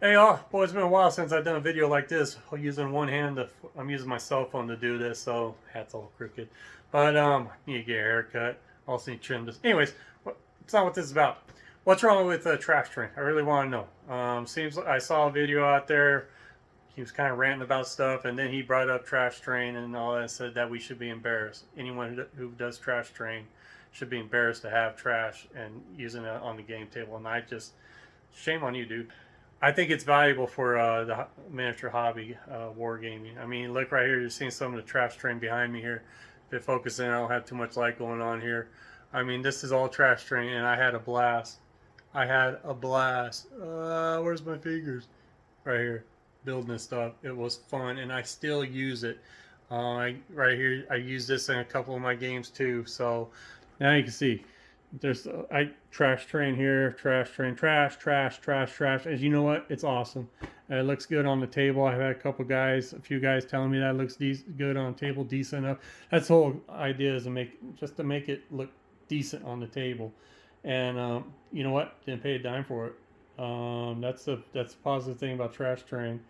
Hey, oh, boy, it's been a while since I've done a video like this. I'm using one hand. I'm using my cell phone to do this, so hat's all crooked. But I need to get a haircut. Also need to trim this. Anyways, it's not what this is about. What's wrong with the trash train? I really want to know. Seems like I saw a video out there. He was kind of ranting about stuff, and then he brought up trash train and all that. Said that we should be embarrassed. Anyone who does trash train should be embarrassed to have trash and using it on the game table. And I just, shame on you, dude. I think it's valuable for the miniature hobby, wargaming. I mean, look right here. You're seeing some of the trash train behind me here. If it focuses in, I don't have too much light going on here. I mean, this is all trash train, and I had a blast. I had a blast. Where's my fingers? Right here, building this stuff. It was fun, and I still use it. Right here, I use this in a couple of my games too. So now you can see. There's I trash train here, trash train, trash. As you know what, it's awesome. It looks good on the table. I've had a few guys telling me that it looks good on the table, decent enough. That's the whole idea, is to make it look decent on the table. And you know what? Didn't pay a dime for it. That's the positive thing about trash train.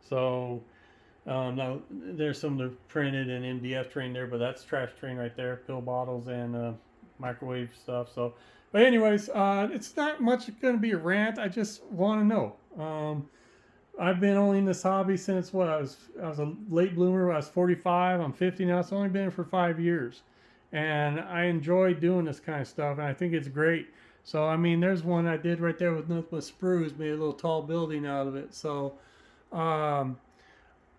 So now there's some of the printed and MDF train there, but that's trash train right there. Pill bottles and microwave stuff. So, but anyways, it's not much going to be a rant. I just want to know. I've been only in this hobby since what, I was a late bloomer. I was 45. I'm 50 now. It's only been in for 5 years, and I enjoy doing this kind of stuff, and I think it's great. So I mean, there's one I did right there with nothing but sprues, made a little tall building out of it. So um,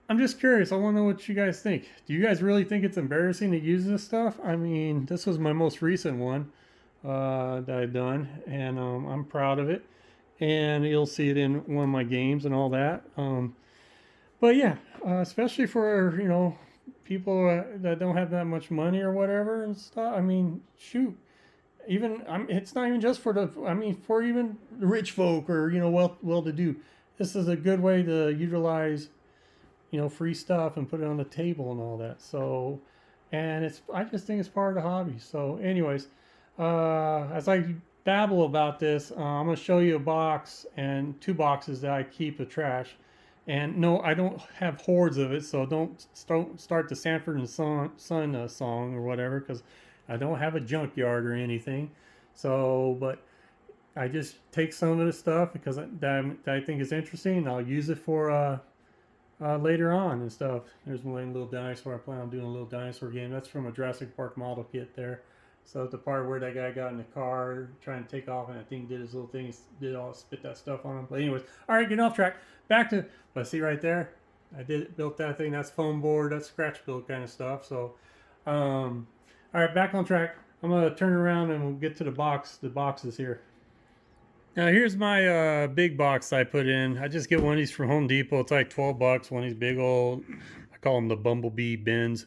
I'm just curious. I want to know what you guys think. Do you guys really think it's embarrassing to use this stuff? I mean, this was my most recent one that I've done, and I'm proud of it. And you'll see it in one of my games and all that. But yeah, especially for people that don't have that much money or whatever and stuff. I mean, shoot. It's not even just for for even rich folk or well to do. This is a good way to utilize free stuff and put it on the table and all that. So, and I just think it's part of the hobby. So anyways, as I babble about this, I'm going to show you a box and 2 boxes that I keep of trash. And no, I don't have hordes of it, so don't start the Sanford and Son song or whatever, because I don't have a junkyard or anything. So, but I just take some of the stuff because that I think is interesting, and I'll use it for later on and stuff. There's one little dinosaur. I plan on doing a little dinosaur game. That's from a Jurassic Park model kit there. So the part where that guy got in the car trying to take off, and I think did his little thing, did all spit that stuff on him. But anyways, all right, getting off track. Back to, but see right there, I built that thing. That's foam board. That's scratch built kind of stuff. So, all right, back on track. I'm gonna turn around and we'll get to the boxes here. Now here's my big box I put in. I just get one of these from Home Depot. It's like 12 bucks. One of these big old, I call them the bumblebee bins.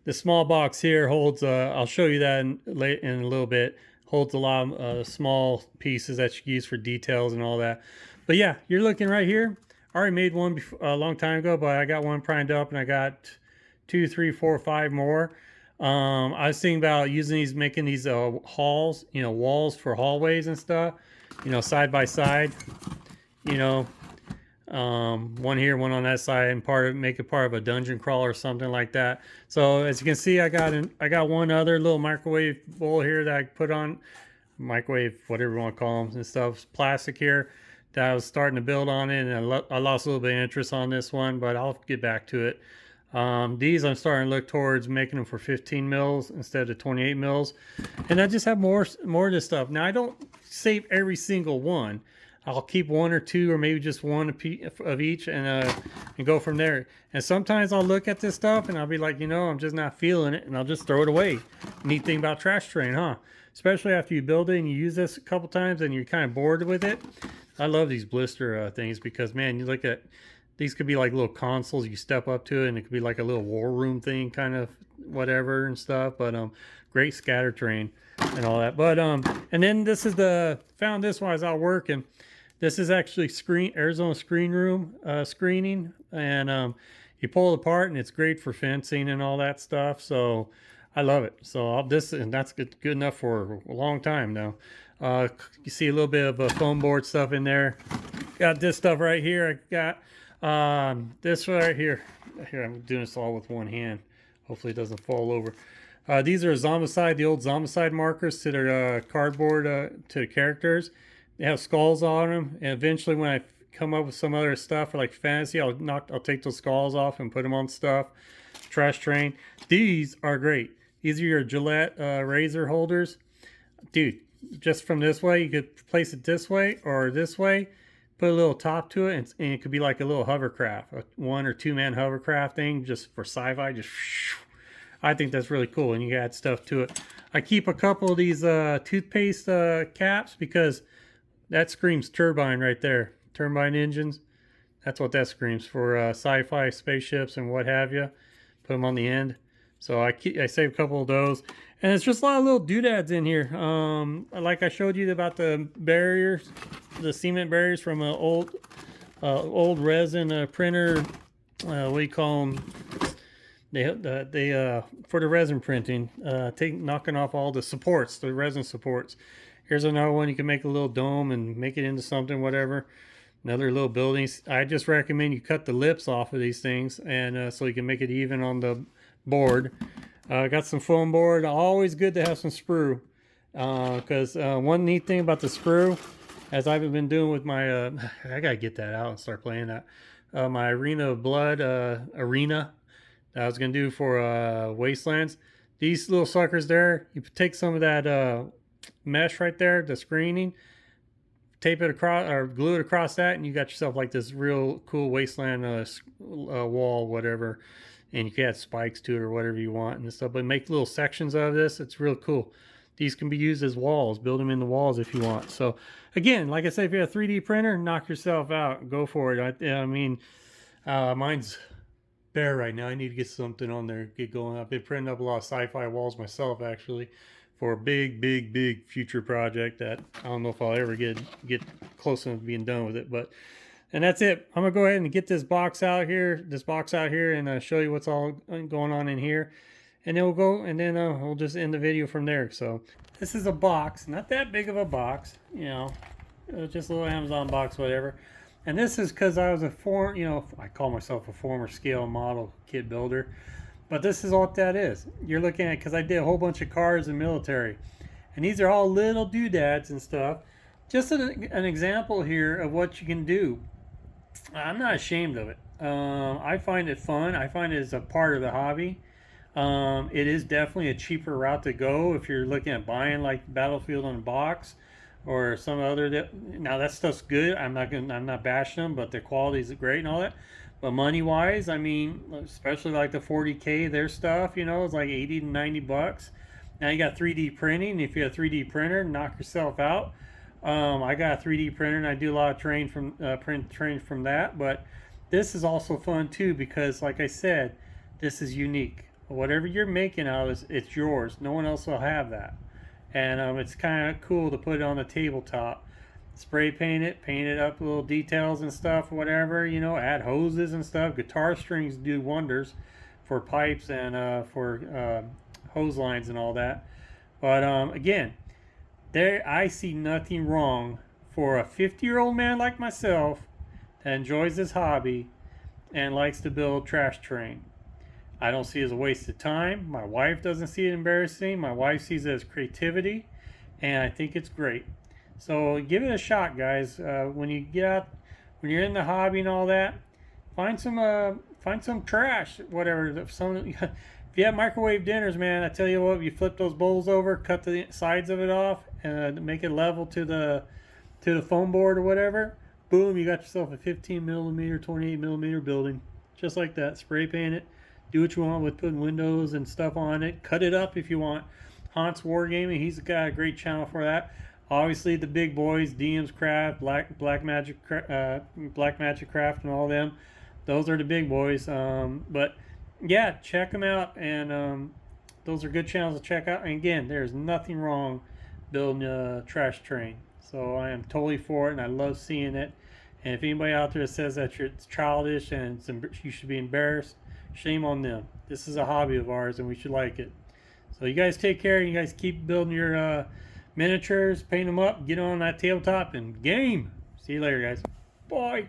The small box here holds, I'll show you that in a little bit, holds a lot of small pieces that you can use for details and all that. But yeah, you're looking right here. I already made one a long time ago, but I got one primed up, and I got 2, 3, 4, 5 more. I was thinking about using these, making these halls, walls for hallways and stuff, side by side, one here, one on that side, and make it part of a dungeon crawl or something like that. So as you can see, I got one other little microwave bowl here that I put on, microwave, whatever you want to call them and stuff, plastic here, that I was starting to build on it, and I lost a little bit of interest on this one, but I'll get back to it. These I'm starting to look towards making them for 15 mils instead of 28 mils, and I just have more of this stuff. Now I don't save every single one. I'll keep 1 or 2 or maybe just one of each, and go from there. And sometimes I'll look at this stuff and I'll be like, I'm just not feeling it, and I'll just throw it away. Neat thing about trash train, huh? Especially after you build it and you use this a couple times and you're kind of bored with it. I love these blister things because, man, you look at these, could be like little consoles you step up to, and it could be like a little war room thing, kind of whatever and stuff. But great scatter terrain and all that. But and then this is found this while I was out working. This is actually Arizona screen room screening, and you pull it apart, and it's great for fencing and all that stuff. So I love it. So that's good enough for a long time now. You see a little bit of foam board stuff in there. Got this stuff right here. I got this right here. Here, I'm doing this all with one hand. Hopefully it doesn't fall over. These are Zombicide, the old Zombicide markers to their cardboard to the characters. They have skulls on them, and eventually when I come up with some other stuff for like fantasy, I'll take those skulls off and put them on stuff. Trash Train. These are great. These are your Gillette razor holders. Dude, just from this way, you could place it this way or this way. Put a little top to it, and it could be like a little hovercraft, a 1 or 2 man hovercraft thing, just for sci-fi. Just, I think that's really cool, and you add stuff to it. I keep a couple of these toothpaste caps because that screams turbine right there. Turbine engines. That's what that screams for sci-fi spaceships and what have you. Put them on the end. So I save a couple of those, and it's just a lot of little doodads in here. Like I showed you about the barriers, the cement barriers from an old resin printer. What do you call them? They for the resin printing, knocking off all the supports, the resin supports. Here's another one. You can make a little dome and make it into something, whatever. Another little buildings. I just recommend you cut the lips off of these things, and so you can make it even on the board. Got some foam board. Always good to have some sprue, because one neat thing about the sprue, as I've been doing with my I gotta get that out and start playing that, my Arena of Blood arena that I was gonna do for Wastelands. These little suckers there, you take some of that mesh right there, the screening, tape it across or glue it across that, and you got yourself like this real cool Wasteland wall, whatever. And you can add spikes to it or whatever you want and stuff, but make little sections of this. It's real cool. These can be used as walls. Build them in the walls if you want. So again, like I said, if you have a 3D printer, knock yourself out. Go for it. I mean, mine's bare right now. I need to get something on there, get going. I've been printing up a lot of sci-fi walls myself, actually, for a big future project that I don't know if I'll ever get close enough to being done with it, but. And that's it. I'm going to go ahead and get this box out here, and show you what's all going on in here. And then we'll just end the video from there. So this is a box, not that big of a box, just a little Amazon box, whatever. And this is because I was I call myself a former scale model kit builder. But this is what that is. You're looking at, because I did a whole bunch of cars and military. And these are all little doodads and stuff. Just an example here of what you can do. I'm not ashamed of it. I find it fun. I find it as a part of the hobby. It is definitely a cheaper route to go if you're looking at buying like Battlefield on a box or some other. Now that stuff's good. I'm not bashing them, but the quality is great and all that. But money wise, I mean, especially like the 40K, their stuff, it's like 80 to 90 bucks. Now you got 3D printing. If you have a 3D printer, knock yourself out. I got a 3D printer and I do a lot of training from that, but this is also fun too because like I said, this is unique. Whatever you're making out of it's yours. No one else will have that. And it's kind of cool to put it on the tabletop. Spray paint it up, little details and stuff, whatever, add hoses and stuff. Guitar strings do wonders for pipes and for hose lines and all that. But again, I see nothing wrong for a 50-year-old man like myself that enjoys this hobby and likes to build Trash Train. I don't see it as a waste of time. My wife doesn't see it embarrassing. My wife sees it as creativity, and I think it's great. So give it a shot, guys. When you get out, when you're in the hobby and all that, find some trash, whatever. If you have microwave dinners, man, I tell you what, you flip those bowls over, cut the sides of it off, and make it level to the foam board or whatever. Boom, you got yourself a 15 millimeter, 28 millimeter building, just like that. Spray paint it. Do what you want with putting windows and stuff on it. Cut it up if you want. Haunts Wargaming, he's got a great channel for that. Obviously, the big boys, DM's Craft, Black Magic Craft, and all them. Those are the big boys. But yeah, check them out, and those are good channels to check out. And again, there's nothing wrong building a Trash Train. So I am totally for it, and I love seeing it. And if anybody out there says that it's childish and you should be embarrassed, shame on them. This is a hobby of ours, and we should like it. So you guys take care. You guys keep building your miniatures, paint them up, get on that tabletop, and game. See you later, guys. Bye.